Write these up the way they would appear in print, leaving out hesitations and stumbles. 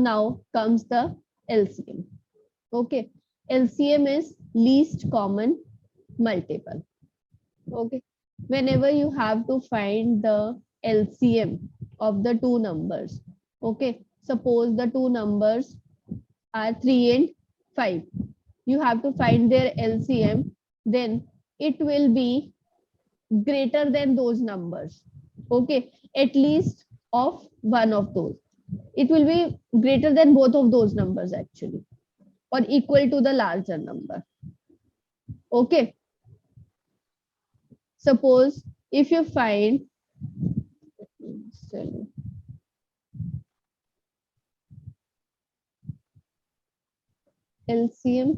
now comes the LCM. Okay, LCM is least common multiple. Okay, whenever you have to find the LCM of the two numbers, okay, suppose the two numbers are 3 and 5, you have to find their LCM, then it will be greater than those numbers. Okay, at least of one of those. It will be greater than both of those numbers actually, or equal to the larger number. Okay, suppose if you find LCM,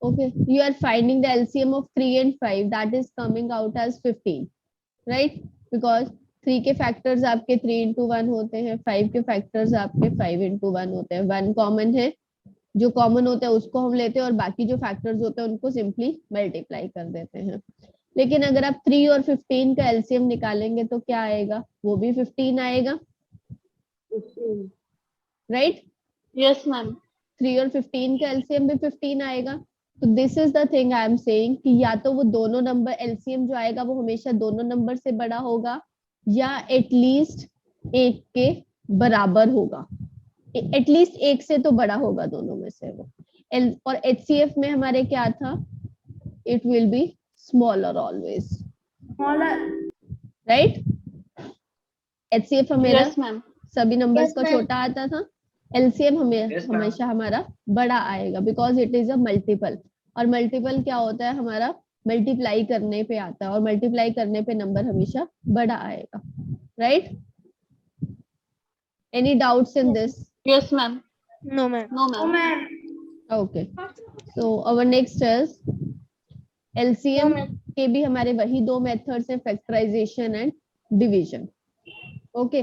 okay, you are finding the LCM of 3 and 5, that is coming out as 15, right? Because 3 के factors आपके 3 into 1 होते हैं, 5 के factors आपके 5 into 1 होते हैं. 1 common है, जो कॉमन होता है उसको हम लेते हैं और बाकी जो फैक्टर्स होते हैं उनको सिंपली मल्टीप्लाई कर देते हैं. लेकिन अगर आप 3 और 15 का एलसीएम निकालेंगे तो क्या आएगा? वो भी 15 आएगा, राइट? Yes ma'am. 3 और 15 का एलसीएम भी 15 आएगा. तो this is the thing I am saying कि या तो वो दोनों नंबर एलसीएम जो आएगा वो हमेशा दोनों नंबर से बड़ा होगा या एटलीस्ट एक के बराबर होगा. एटलीस्ट एक से तो बड़ा होगा दोनों में से वो. और एचसीएफ में हमारे क्या था? It will be smaller always, right? HCF हमेरा सभी नंबर्स का छोटा आता था, एलसीएम हमेशा हमारा बड़ा आएगा because it is a multiple. और मल्टीपल क्या होता है? हमारा मल्टीप्लाई करने पे आता है और मल्टीप्लाई करने पे नंबर हमेशा बड़ा आएगा, right? Any doubts in this? Yes ma'am. No, ma'am. No ma'am. Okay, so our next is LCM के भी हमारे वही दो मेथड्स हैं, factorization and division. Okay,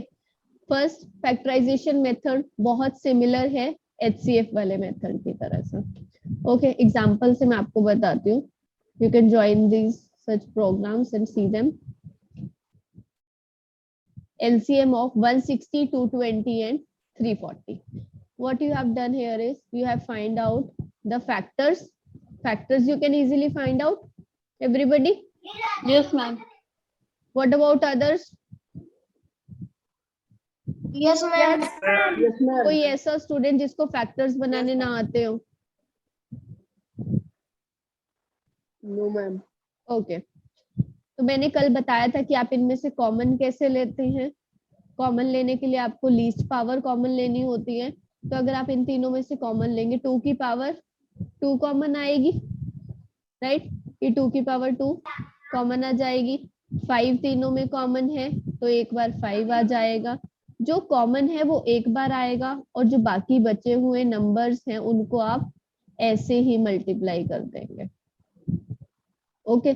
first factorization method बहुत सिमिलर है एचसीएफ वाले मेथड की तरह से. ओके, एग्जांपल से मैं आपको बताती हूँ. You can join these such programs and see them. LCM of 160, 220 and 340. What you have done here is you have find out the factors. Factors you can easily find out. Everybody? Yes ma'am. What about others? Yes ma'am. कोई ऐसा student जिसको factors बनाने ना आते हो? No, ma'am. Okay, तो मैंने कल बताया था कि आप इनमें से कॉमन कैसे लेते हैं. कॉमन लेने के लिए आपको लीस्ट पावर कॉमन लेनी होती है. तो अगर आप इन तीनों में से कॉमन लेंगे, 2 की पावर 2 कॉमन आएगी, राइट? ये 2 की पावर 2 कॉमन आ जाएगी. 5 तीनों में कॉमन है तो एक बार 5 आ जाएगा. जो कॉमन है वो एक बार आएगा और जो बाकी बचे हुए नंबर्स हैं उनको आप ऐसे ही मल्टीप्लाई कर देंगे. ओके,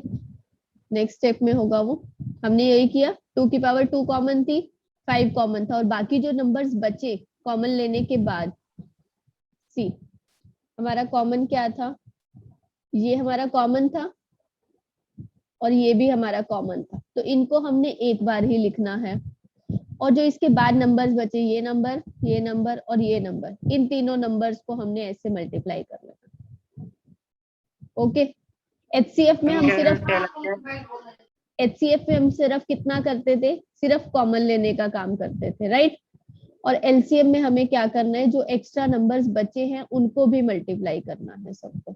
नेक्स्ट स्टेप में होगा वो. हमने यही किया. 2 की पावर 2 कॉमन थी, 5 कॉमन था और बाकी जो नंबर्स बचे कॉमन लेने के बाद, सी हमारा कॉमन क्या था? ये हमारा कॉमन था और ये भी हमारा कॉमन था. तो इनको हमने एक बार ही लिखना है और जो इसके बाद नंबर्स बचे, ये नंबर, ये नंबर और ये नंबर, इन तीनों नंबर्स को हमने ऐसे मल्टीप्लाई कर लेना. ओके, एचसीएफ में हम सिर्फ कितना करते थे? सिर्फ कॉमन लेने का काम करते थे, राइट? और एलसीएम में हमें क्या करना है? जो एक्स्ट्रा नंबर्स बचे हैं उनको भी मल्टीप्लाई करना है सबको.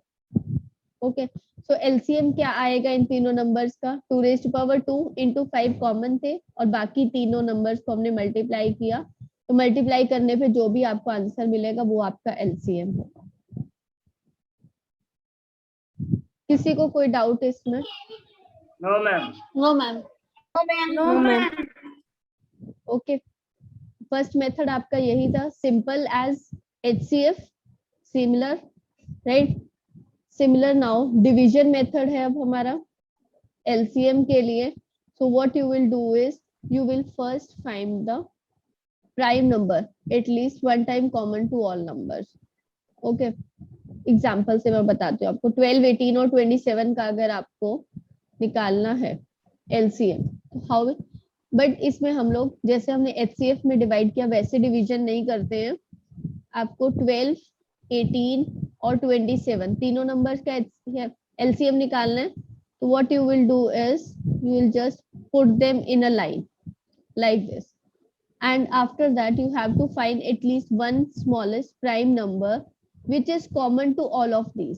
ओके, सो एलसीएम क्या आएगा इन तीनों नंबर्स का? 2 raised to power 2 into 5 common थे और बाकी तीनों नंबर्स को हमने मल्टीप्लाई किया. तो मल्टीप्लाई करने पे जो भी आपको आंसर मिलेगा वो आपका एलसीएम होगा. किसी को कोई डाउट इसमें? No ma'am. No ma'am. No, ma'am. Okay, first method आपका यही था, simple as HCF, similar, right? Similar. Now division method है अब हमारा एलसीएम के लिए. So what you will do is you will first find the prime number at least one time common to all numbers. Okay, example से मैं बताती हूँ आपको. 12, 18 और 27 का अगर आपको निकालना है एलसीएम, हाउ? बट इसमें हम लोग जैसे हमने एचसीएफ में डिवाइड किया वैसे डिवीजन नहीं करते हैं. आपको 12, 18 और 27 तीनों नंबर्स का एलसीएम निकालना है. तो what you will do is you will just put them in a line like this, and after that you have to find at least one smallest prime number which is common to all of these.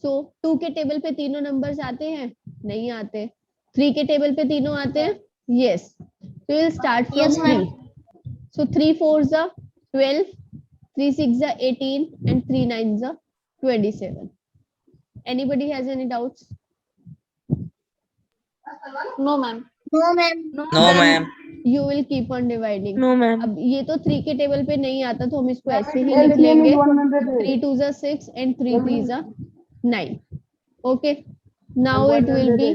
So 2 के table पे तीनों numbers आते हैं? नहीं आते. 3 के table पे तीनों आते हैं? Yes. So we'll start from Yes, 3. ma'am. So 3 4s are 12, 3 6s are 18 and 3 9s are 27. Anybody has any doubts? No, ma'am. No, ma'am. No, ma'am. You will keep on dividing. No, ma'am. अब ये तो 3 के table पे नहीं आता तो हम इसको ऐसे ही लिख लेंगे. 3 2s are 6 and 3 3s are 9. Okay. Now it will be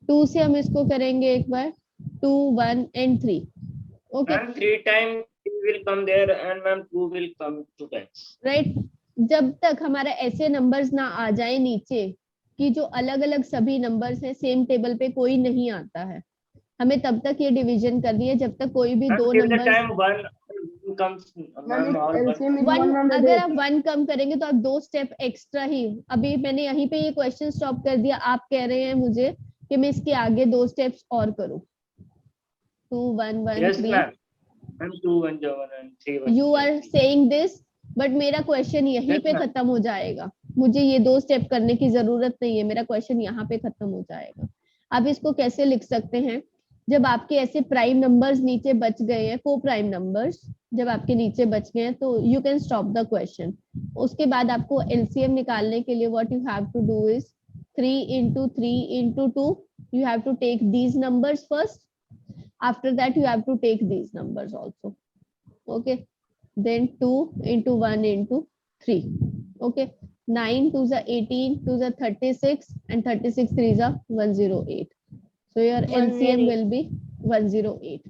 2 से हम इसको करेंगे एक बार. 2 1 and 3. Okay. Ma'am, 3 times 3 will come there and ma'am 2 will come 2 times. Right. जब तक हमारा ऐसे नंबर्स ना आ जाए नीचे कि जो अलग अलग सभी नंबर्स हैं, सेम टेबल पे कोई नहीं आता है, हमें तब तक ये डिवीजन करनी है जब तक कोई भी Ma'am, दो till the number time 1 comes, ma'am, all one, अगर आप 1 कम करेंगे तो आप 2 स्टेप एक्स्ट्रा ही. अभी मैंने यहीं पे ये क्वेश्चन स्टॉप कर दिया. आप कह रहे हैं मुझे कि मैं इसके आगे 2 स्टेप्स और करूं. 2 1 1 Yes, 3. ma'am. Ma'am, 2 1 1 and 3 1. You are saying this, but मेरा क्वेश्चन यहीं Yes, पे ma'am. खत्म हो जाएगा. मुझे ये 2 स्टेप करने की जरूरत नहीं है. मेरा क्वेश्चन यहाँ पे खत्म हो जाएगा. आप इसको कैसे लिख सकते हैं? जब आपके ऐसे प्राइम नंबर्स नीचे बच गए हैं, को प्राइम नंबर्स जब आपके नीचे बच गए हैं, तो you can stop the question. उसके बाद आपको एलसीएम निकालने के लिए what you have to do is 3 into 3 into 2. You have to take these numbers first. After that you have to take these numbers also. Okay. Then 2 into 1 into 3. Okay. 9 2s are 18, 2s are 36 and 36 3s are 108. So your LCM will be 108.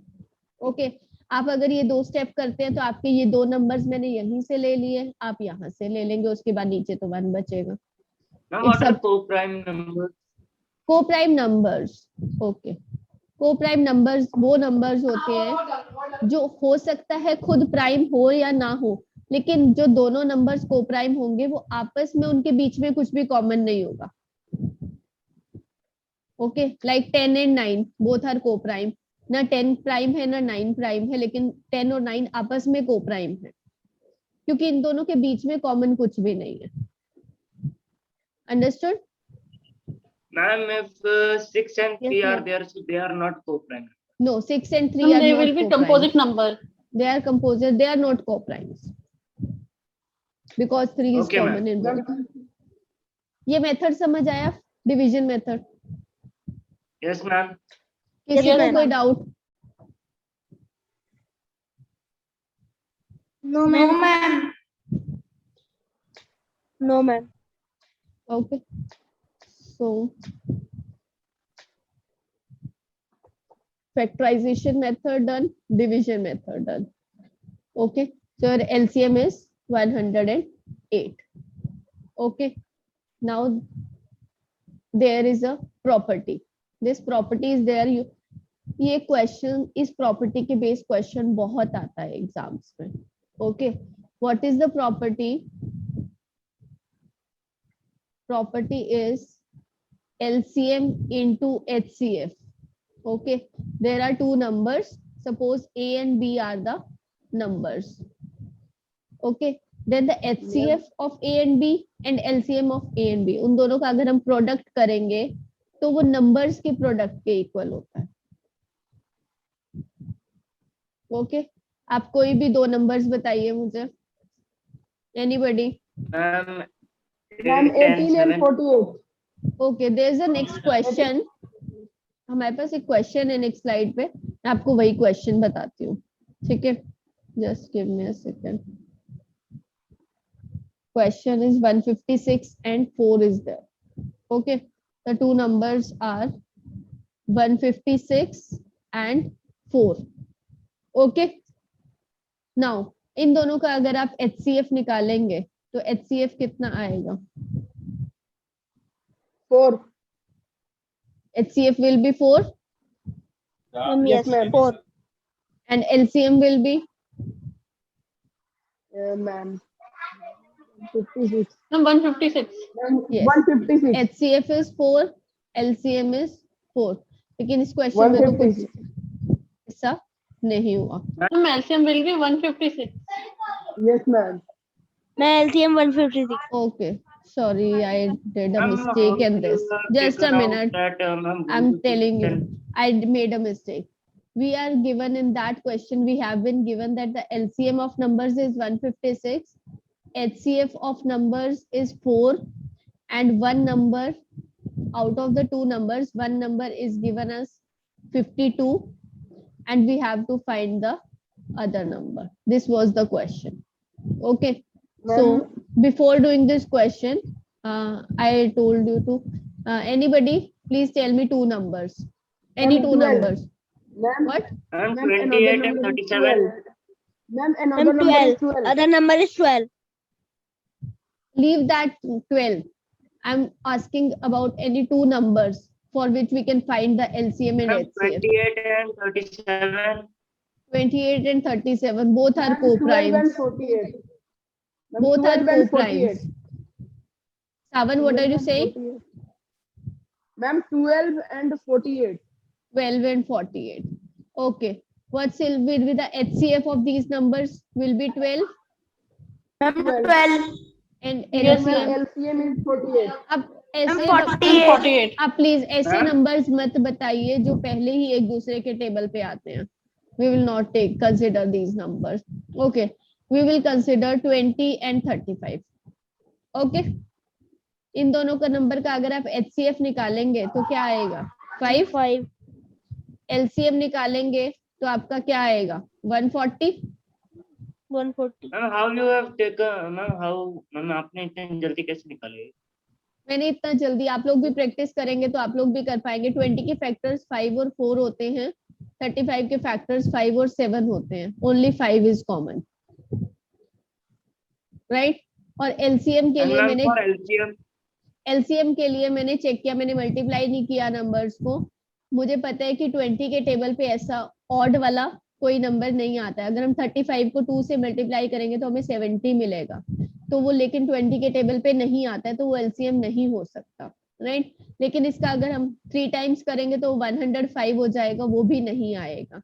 Okay. आप अगर ये 2 step करते हैं तो आपके ये 2 numbers मैंने यहीं से ले लिए, आप यहाँ से ले लेंगे, उसके बाद नीचे तो 1 बचेगा. Now what are co-prime numbers? Co-prime numbers. Okay. Co-prime numbers वो नंबर्स होते हैं जो हो सकता है खुद प्राइम हो या ना हो, लेकिन जो दोनों नंबर्स को-प्राइम होंगे वो आपस में उनके बीच में कुछ भी कॉमन नहीं होगा. Okay. Like 10 and 9 both are coprime. ना 10 प्राइम है ना 9 प्राइम है, लेकिन 10 और 9 आपस में को-प्राइम है क्योंकि इन दोनों के बीच में कॉमन कुछ भी नहीं है. Understood? Ma'am, if 6 and 3 Yes, are ma'am. there, so they are not co-prime. No, 6 and 3 Ma'am, are they not will be co-primes. composite number. They are composite. They are not co-primes because 3 is Okay, common in both. ये method समझ आया? Division method. Yes, ma'am. किसी Yes, को ma'am. कोई doubt? No, ma'am. No, ma'am. Okay. So factorization method done, division method done. Okay. So your LCM is 108. Okay. Now there is a property. This property is there. ये question, इस property के base question बहुत आता है exams में. Okay. What is the property? Property is LCM into HCF. Okay. There are two numbers. Suppose A and B are the numbers. Okay. Then the HCF of A and B and LCM of A and B, उन दोनों का अगर हम product करेंगे तो वो numbers के product के इक्वल होता है. ओके. आप कोई भी 2 नंबर्स बताइए मुझे. Anybody? Ma'am, 18 and 48. Okay. There is a next question. हमारे पास एक क्वेश्चन है नेक्स्ट स्लाइड पे. मैं आपको वही क्वेश्चन बताती हूँ. ठीक है. Just give me a second. Question is 156 and 4 is there. Okay. The two numbers are 156 and 4. Okay. Now इन दोनों का अगर आप HCF निकालेंगे तो HCF कितना आएगा? 4. HCF will be 4 Yes, ma'am. 4. and LCM will be Ma'am. 56. Ma'am, 156. Ma'am, Yes. 156. HCF is 4, LCM is 4. लेकिन इस क्वेश्चन में तो कुछ 156. ऐसा नहीं हुआ. Ma'am, LCM will be 156. Yes, ma'am. मैं LCM 156. Okay. Sorry, I did a Ma'am, mistake how in you this. have Just a taken out minute. that, ma'am, I'm telling you, 156 I made a mistake. We are given in that question, we have been given that the LCM of numbers is 156, HCF of numbers is 4, and one number out of the two numbers, one number is given as 52, and we have to find the other number. This was the question. Okay. So before doing this question, I told you to anybody please tell me two numbers. Any Ma'am, two 12. numbers. Ma'am, What? Ma'am, ma'am, another 28 and number is 37. 12. Ma'am, Ma'am, another number is 12. 12. Other number is 12. Leave that 12. I'm asking about any two numbers for which we can find the LCM and Ma'am, HCF. 28 and 37. 28 and 37 both are Ma'am, 12 and co-primes. 48. Ma'am, Both are 12 and 48. co-primes. Savan, what are 12 you and saying? 48. Ma'am, 12 and 48. 12 and 48. Okay. What will be the HCF of these numbers? Will be 12 Ma'am, 12. and Yes, Ma'am, LCM. LCM is 48. अब ऐसे 48. आप please ऐसे Ma'am? Numbers मत बताइए जो पहले ही एक दूसरे के टेबल पे आते हैं. We will not consider these numbers. Okay. We will consider 20 and 35. Okay. इन दोनों का नंबर का अगर आप HCF निकालेंगे तो क्या आएगा? 5. 5. LCM निकालेंगे तो आपका क्या आएगा? 140. 140. Ma'am, how you have taken, ma'am, how, ma'am, आपने इतने जल्दी कैसे निकाले? मैंने इतना जल्दी, आप लोग भी प्रैक्टिस करेंगे तो आप लोग भी कर पाएंगे. 20 के फैक्टर्स 5 और 4 होते हैं. 35 के फैक्टर्स 5 और 7 होते हैं. Only 5 is common, right. और LCM के And लिए ma'am, मैंने for LCM, मैंने चेक किया, मैंने मल्टीप्लाई नहीं किया नंबर्स को. मुझे पता है कि 20 के टेबल पे ऐसा ऑड वाला कोई नंबर नहीं आता है. अगर हम 35 को 2 से मल्टीप्लाई करेंगे तो हमें 70 मिलेगा. तो वो लेकिन 20 के टेबल पे नहीं आता है तो वो LCM नहीं हो सकता, राइट. लेकिन इसका अगर हम 3 टाइम्स करेंगे तो 105 हो जाएगा, वो भी नहीं आएगा.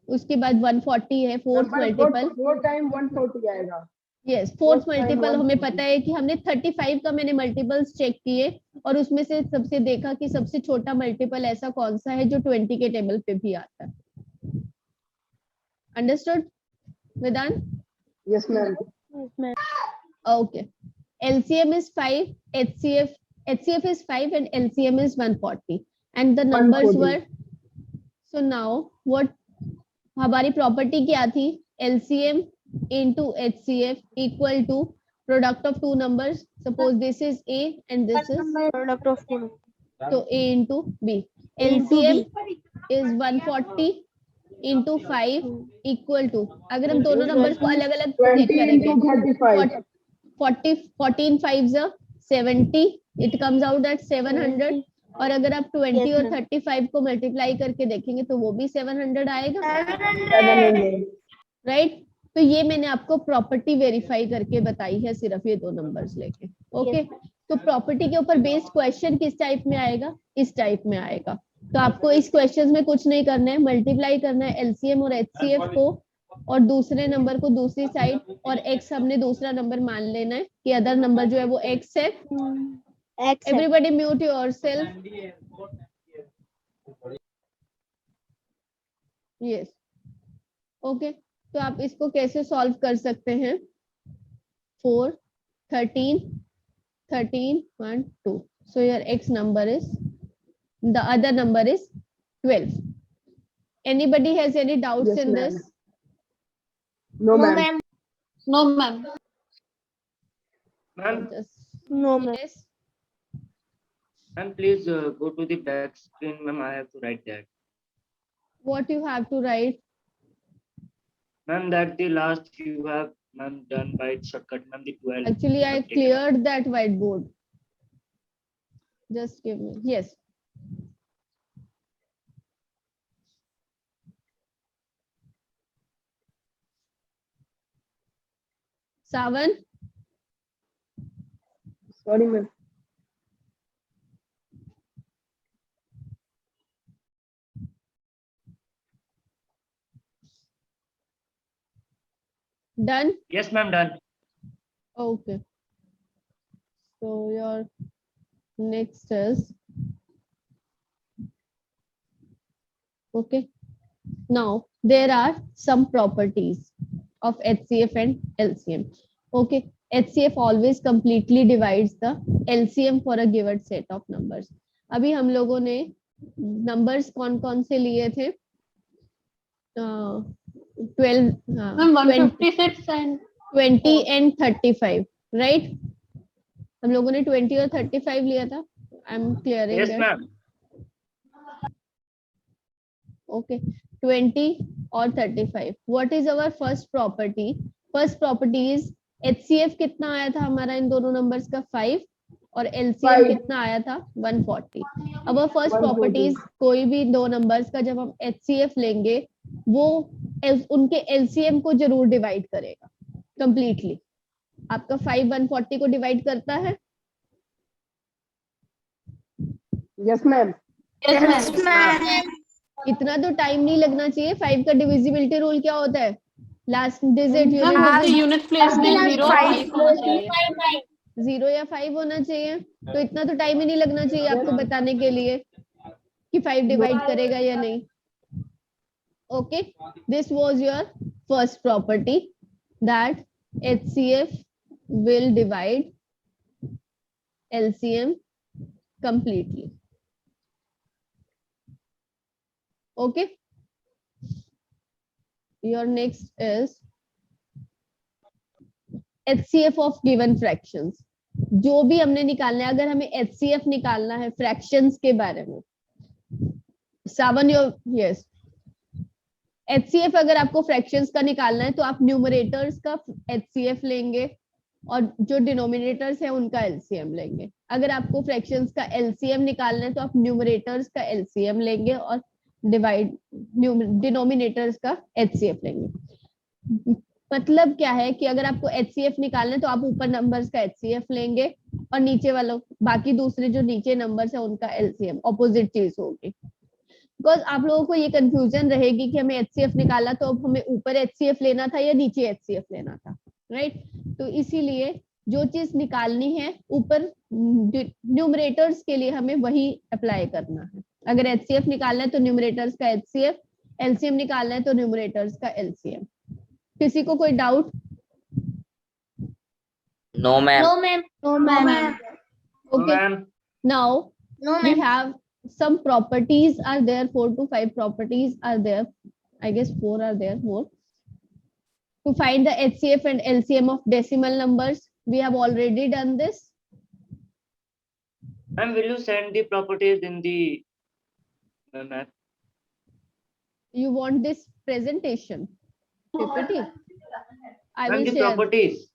उसके बाद 140 है फोर्थ मल्टीपल. 4 टाइम 140 आएगा. Yes, fourth Fourth time multiple हमें 140. पता है कि हमने 35 का मैंने मल्टीपल्स चेक किए और उसमें से सबसे देखा कि सबसे छोटा मल्टीपल ऐसा कौन सा है जो 20 के टेबल पे भी आता है. Understood Vedanta? Yes, ma'am. Yes, ma'am. Okay. LCM is 5, HCF is 5 and LCM is 140 and the numbers 140. were, so now what हमारी प्रॉपर्टी क्या थी? LCM into HCF equal to product of two numbers. Suppose this is A and this is, Product of 2. so A into B. A into LCM B. is 140 into 5 equal to, अगर हम दोनों numbers को अलग अलग check 20 करेंगे, into 35. 14 5s are 70, it comes out at 700. और अगर आप 20 Yes, और ma'am. 35 को मल्टीप्लाई करके देखेंगे तो वो भी 700 आएगा, 700. राइट. तो ये मैंने आपको प्रॉपर्टी वेरीफाई करके बताई है सिर्फ ये दो नंबर्स लेके. ओके. तो प्रॉपर्टी के ऊपर बेस्ड क्वेश्चन किस टाइप में आएगा? इस टाइप में आएगा. तो आपको इस क्वेश्चन में कुछ नहीं करना है, मल्टीप्लाई करना है LCM और HCF को और दूसरे नंबर को दूसरी साइड, और x हमने दूसरा नंबर मान लेना है कि अदर नंबर जो है वो x है. X. Everybody mute yourself. Yes. Okay. तो आप इसको कैसे सॉल्व कर सकते हैं? 4 13 13 1 2. So your x number is, the other number is 12. Anybody has any doubts Yes, in ma'am. this? No, ma'am. No, ma'am. ma'am, No, ma'am. Yes. ma'am, please go to the back screen, ma'am. I have to write that. What you have to write? Ma'am, that the last you have, ma'am, done by shortcut, ma'am, the 12. Actually, I have taken out. cleared that whiteboard. Just give me. Yes. Sawan, Sorry, ma'am. done? Yes, ma'am, done. Okay. So your next is, okay. Now there are some properties of HCF and LCM. Okay. HCF always completely divides the LCM for a given set of numbers. अभी हम लोगों ने numbers कौन कौन से लिए थे? 12, Ma'am, 156 and 20 and 35, right? हम लोगों ने 20 और 35 लिया था. I'm clearing Yes, that. ma'am. Okay, 20 or 35. What is our first property? First property is HCF कितना आया था हमारा इन दोनों numbers का 5 और LCM 5. कितना आया था 140. अब फर्स्ट 140. प्रॉपर्टीज कोई भी दो नंबर्स का जब हम HCF लेंगे वो उनके LCM को जरूर डिवाइड करेगा कंप्लीटली. आपका 5 140 को डिवाइड करता है? Yes, ma'am. yes, ma'am. इतना तो टाइम नहीं लगना चाहिए. 5 का डिविजिबिलिटी रूल क्या होता है? लास्ट डिजिट Ma'am, उसके unit place में 0 और 5 होना चाहिए. 0 या 5 होना चाहिए. तो इतना तो टाइम ही नहीं लगना चाहिए आपको बताने के लिए कि 5 डिवाइड करेगा या नहीं. Okay, this was your first property that HCF will divide LCM completely. Okay, your next is HCF of given fractions. जो भी हमने निकालना है, अगर हमें HCF निकालना है फ्रैक्शंस के बारे में, सावन योर यस, HCF अगर आपको फ्रैक्शंस का निकालना है तो आप न्यूमरेटर्स का HCF लेंगे और जो डिनोमिनेटर्स है उनका LCM लेंगे. अगर आपको फ्रैक्शंस का LCM निकालना है तो आप न्यूमरेटर्स का LCM लेंगे और डिनोमिनेटर्स का HCF लेंगे. मतलब क्या है कि अगर आपको HCF निकालना है तो आप ऊपर नंबर्स का HCF लेंगे और नीचे वालों बाकी दूसरे जो नीचे नंबर्स है उनका LCM. ऑपोजिट चीज होगी. बिकॉज आप लोगों को ये कंफ्यूजन रहेगी कि हमें HCF निकाला तो अब हमें ऊपर HCF लेना था या नीचे HCF लेना था, राइट? तो इसीलिए जो चीज निकालनी है ऊपर न्यूमरेटर्स के लिए हमें वही अप्लाई करना है. अगर HCF निकालना है तो न्यूमरेटर्स का HCF, LCM निकालना है तो न्यूमरेटर्स का LCM. किसी को कोई doubt? No, ma'am. No, ma'am. Okay, Ma'am. now we have some properties are there. 4 to 5 properties are there. I guess 4 are there more. To find the HCF and LCM of decimal numbers, we have already done this. Ma'am, will you send the properties in the map? You want this presentation? PPT? I Ma'am, will the share. properties.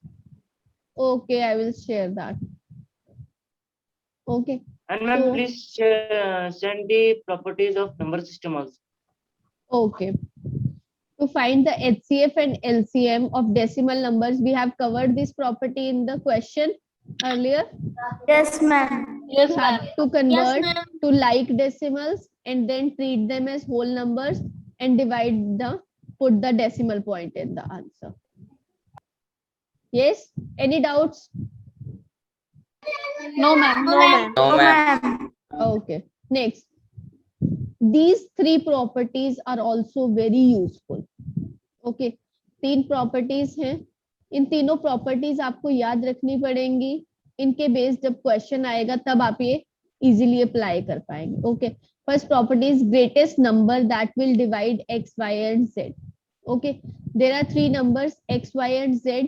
Okay, I will share that. Okay. And ma'am, So- please send the properties of number system also. Okay. To find the HCF and LCM of decimal numbers, we have covered this property in the question earlier. Yes, ma'am. Yes, You ma'am. have to convert to like decimals and then treat them as whole numbers and put the decimal point in the answer. Yes? Any doubts? No, ma'am. No, ma'am. Okay. Next. These 3 properties are also very useful. Okay. 3 properties हैं. इन तीनों properties आपको याद रखनी पड़ेंगी. इनके base जब question आएगा तब आप ये इजीली अप्लाई कर पाएंगे. Okay. First property is greatest number that will divide x, y and z. Okay. There are 3 numbers x, y and z.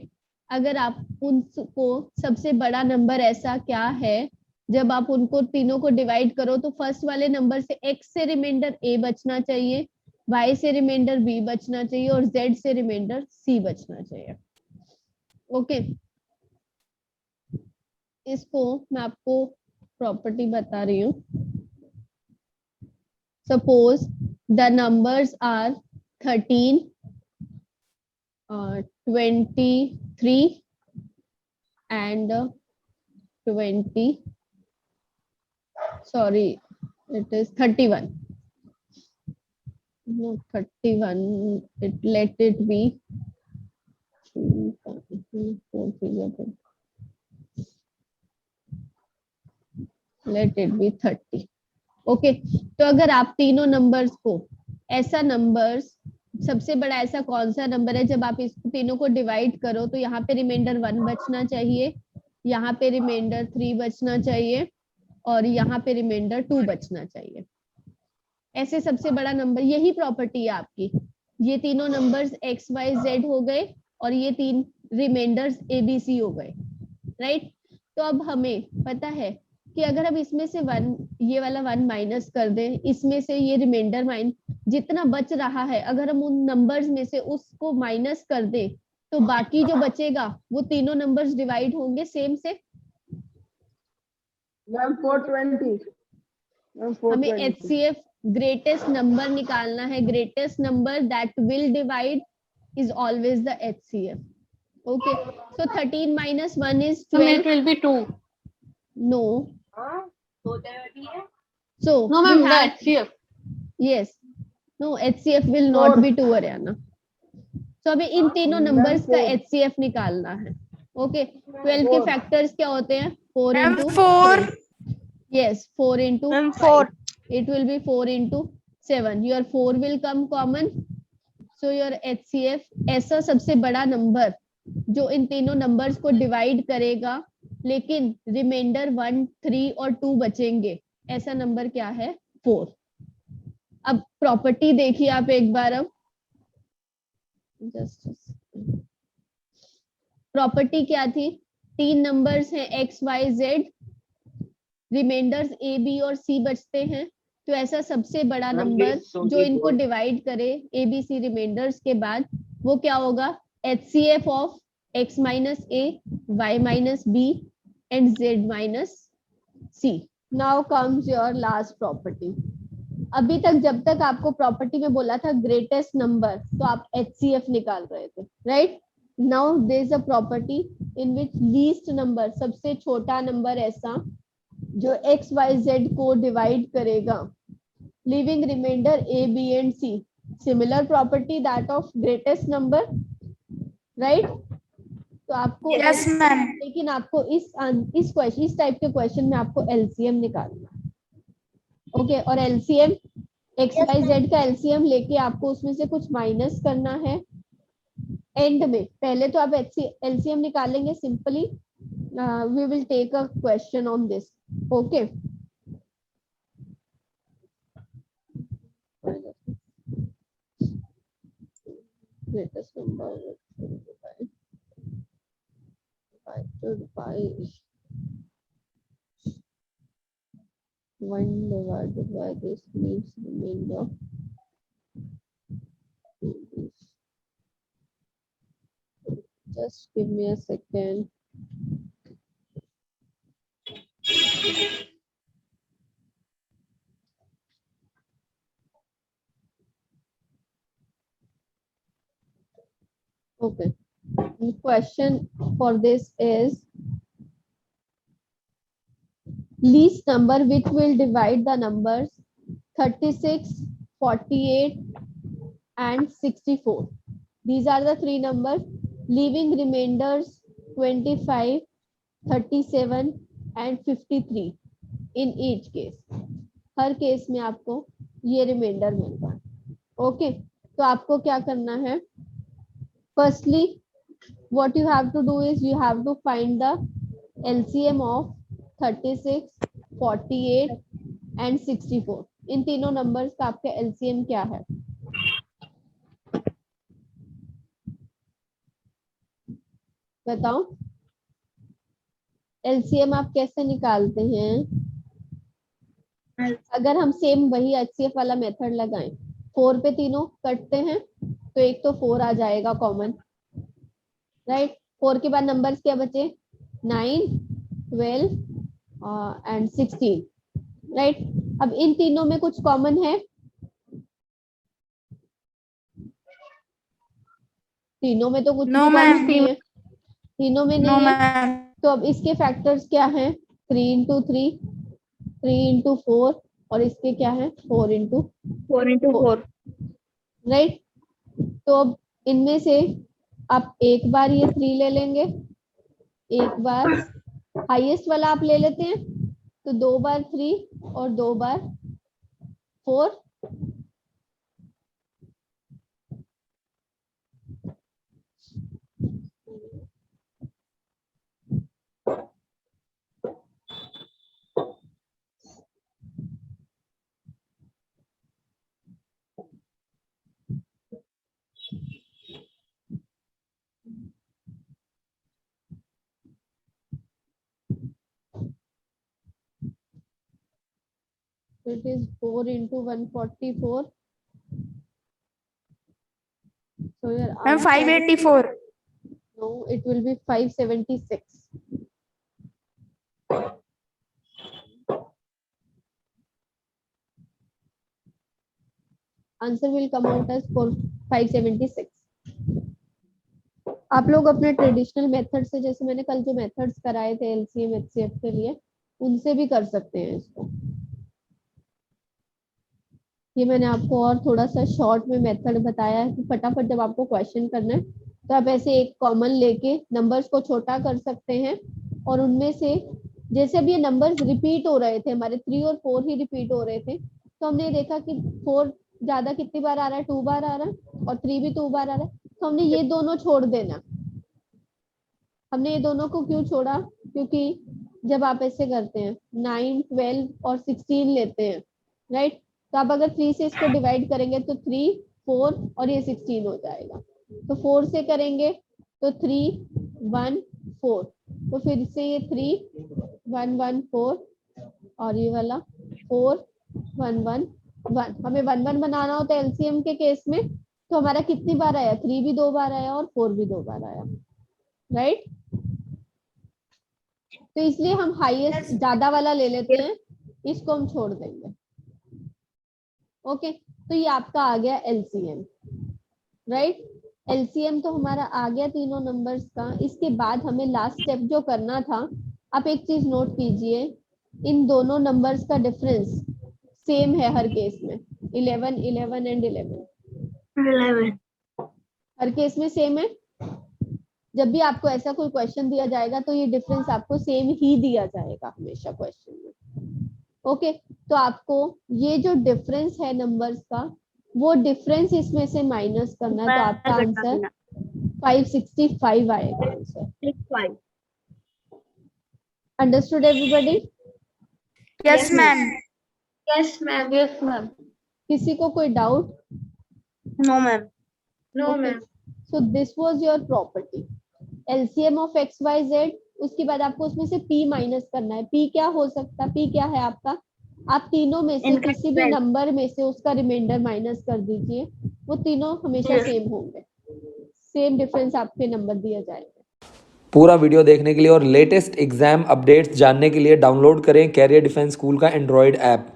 अगर आप उनको सबसे बड़ा नंबर ऐसा क्या है जब आप उनको तीनों को डिवाइड करो तो फर्स्ट वाले नंबर से x से रिमाइंडर a बचना चाहिए, y से रिमाइंडर b बचना चाहिए और z से रिमाइंडर c बचना चाहिए. ओके. इसको मैं आपको प्रॉपर्टी बता रही हूँ. Suppose the numbers are 13, 23 and 20. Sorry, it is 31. No, 31. Let it be 30. Okay, तो अगर आप तीनों नंबर्स को ऐसा नंबर्स सबसे बड़ा ऐसा कौन सा नंबर है जब आप इस तीनों को डिवाइड करो तो यहाँ पे रिमाइंडर 1 बचना चाहिए, यहाँ पे रिमाइंडर 3 बचना चाहिए और यहाँ पे रिमाइंडर 2 बचना चाहिए। ऐसे सबसे बड़ा नंबर, यही प्रॉपर्टी है आपकी। ये तीनों नंबर्स x y z हो गए और ये तीन रिमाइंडर्स a b c हो गए, राइट। तो अब हमें पता है कि अगर हम इसमें से 1, ये वाला 1 माइनस कर दें, इसमें से ये रिमाइंडर जितना बच रहा है अगर हम उन नंबर्स में से उसको माइनस कर दें तो बाकी जो बचेगा वो तीनों नंबर्स डिवाइड होंगे सेम से। मैम 420। मैम 420। हमें HCF ग्रेटेस्ट नंबर निकालना है। Greatest number that will divide is always the HCF। Okay, so 13 minus 1 is 12. It will be 2. No. So No, ma'am, the HCF. Yes. No, HCF will not be 2, Ariana. So हमें इन तीनों numbers का HCF निकालना है। Okay, 12 के factors क्या होते हैं? 4 into 4. Yes, 4 into 4. It will be 4 into 7. Your 4 will come common. So your HCF ऐसा सबसे बड़ा नंबर जो इन तीनों नंबर्स को डिवाइड करेगा लेकिन रिमाइंडर 1, 3 और 2 बचेंगे, ऐसा नंबर क्या है? 4। अब प्रॉपर्टी देखिए आप एक बार। अब जस्ट प्रॉपर्टी क्या थी? 3 नंबर्स हैं x y z, remainders a b और c बचते हैं, तो ऐसा सबसे बड़ा नंबर जो इनको डिवाइड करे a b c रिमाइंडर्स के बाद वो क्या होगा? HCF of x minus a, y minus b and z minus c. Now comes your last property. अभी तक जब तक आपको प्रॉपर्टी में बोला था ग्रेटेस्ट नंबर तो आप HCF निकाल रहे थे, right. Now there is a property in which least number, सबसे छोटा नंबर ऐसा जो x y z को डिवाइड करेगा, leaving remainder a b and c, similar property that of greatest number, right. तो आपको Yes, ma'am. लेकिन आपको इस टाइप के क्वेश्चन में आपको LCM निकालना है। ओके, और LCM XYZ का LCM लेके आपको उसमें से कुछ माइनस करना है एंड में। पहले तो आप LCM निकालेंगे simply. We will take a question on this. Okay, greatest number by 1 divided by this means remainder. Just give me a second. Okay. The question for this is least number which will divide the numbers 36, 48 and 64. These are the three numbers. Leaving remainders 25, 37 and 53 in each case. Her case में आपको ये reminder मिलता है। Okay, तो आपको क्या करना है? Firstly, what you have to do is you have to find the LCM of 36, 48 and 64. इन तीनों नंबर्स का आपका LCM क्या है? बताओ, LCM आप कैसे निकालते हैं? अगर हम सेम वही HCF वाला मेथड लगाएं, 4 पे तीनों कटते हैं तो एक तो 4 आ जाएगा कॉमन, राइट। 4 के बाद नंबर्स क्या बचे? 9, 12 एंड 16, राइट। अब इन तीनों में कुछ कॉमन है? तीनों में तो कुछ No, कॉमन ma'am. नहीं है। तीनों में नहीं है। तो अब इसके फैक्टर्स क्या हैं? 3 into 3, 3 into 4 और इसके क्या है? 4 into 4, राइट। तो अब इनमें से आप एक बार ये 3 ले लेंगे, एक बार हाईएस्ट वाला आप ले लेते हैं, तो 2 बार 3 और 2 बार 4। It is 4 into 144. So your Ma'am, answer 584. no, it will be 576. Answer will come out as 576. आप लोग अपने ट्रेडिशनल मेथड से, जैसे मैंने कल जो मेथड्स कराए थे एलसीएम एचसीएफ के लिए, उनसे भी कर सकते हैं इसको। ये मैंने आपको और थोड़ा सा शॉर्ट में मेथड बताया है कि फटाफट जब आपको क्वेश्चन करना है तो आप ऐसे एक कॉमन लेके नंबर्स को छोटा कर सकते हैं, और उनमें से जैसे अब ये नंबर्स रिपीट हो रहे थे, हमारे 3 और 4 ही रिपीट हो रहे थे, तो हमने देखा कि 4 ज्यादा कितनी बार आ रहा है? 2 बार आ रहा है, और 3 भी 2 बार आ रहा है, तो हमने ये दोनों छोड़ देना। हमने ये दोनों को क्यों छोड़ा? क्योंकि जब आप ऐसे करते हैं 9, 12 और 16 लेते हैं, राइट, तो आप अगर 3 से इसको डिवाइड करेंगे तो 3, 4 और ये 16 हो जाएगा। तो 4 से करेंगे तो 3, 1, 4, तो फिर से ये 3, 1, 1, 4 और ये वाला 4, 1, 1, 1। हमें 1, 1 बनाना होता है एलसीएम के केस में, तो हमारा कितनी बार आया? 3 भी 2 बार आया और 4 भी 2 बार आया, राइट। तो इसलिए हम हाईएस्ट ज्यादा वाला ले लेते हैं, इसको हम छोड़ देंगे। ओके, तो ये आपका आ गया एलसीएम, राइट। एलसीएम तो हमारा आ गया तीनों नंबर्स का। इसके बाद हमें लास्ट स्टेप जो करना था, आप एक चीज नोट कीजिए, इन दोनों नंबर्स का डिफरेंस सेम है हर केस में, 11, 11 एंड 11 हर केस में सेम है। जब भी आपको ऐसा कोई क्वेश्चन दिया जाएगा तो ये डिफरेंस आपको सेम ही दिया जाएगा हमेशा क्वेश्चन में। ओके, तो आपको ये जो डिफरेंस है नंबर्स का, वो डिफरेंस इसमें से माइनस करना है, तो आपका आंसर 565 आएगा answer. Understood everybody? Yes, ma'am. Yes, ma'am. Yes, ma'am. किसी को कोई doubt? No, ma'am. No, ma'am. So this was your property LCM of X Y Z. उसके बाद आपको उसमें से p माइनस करना है। p क्या हो सकता है? p क्या है आपका? आप तीनों में से किसी भी नंबर में से उसका रिमाइंडर माइनस कर दीजिए, वो तीनों हमेशा सेम होंगे, सेम डिफरेंस आपके नंबर दिया जाएगा। पूरा वीडियो देखने के लिए और लेटेस्ट एग्जाम अपडेट्स जानने के लिए डाउनलोड करें कैरियर डिफेंस स्कूल का एंड्रॉयड ऐप।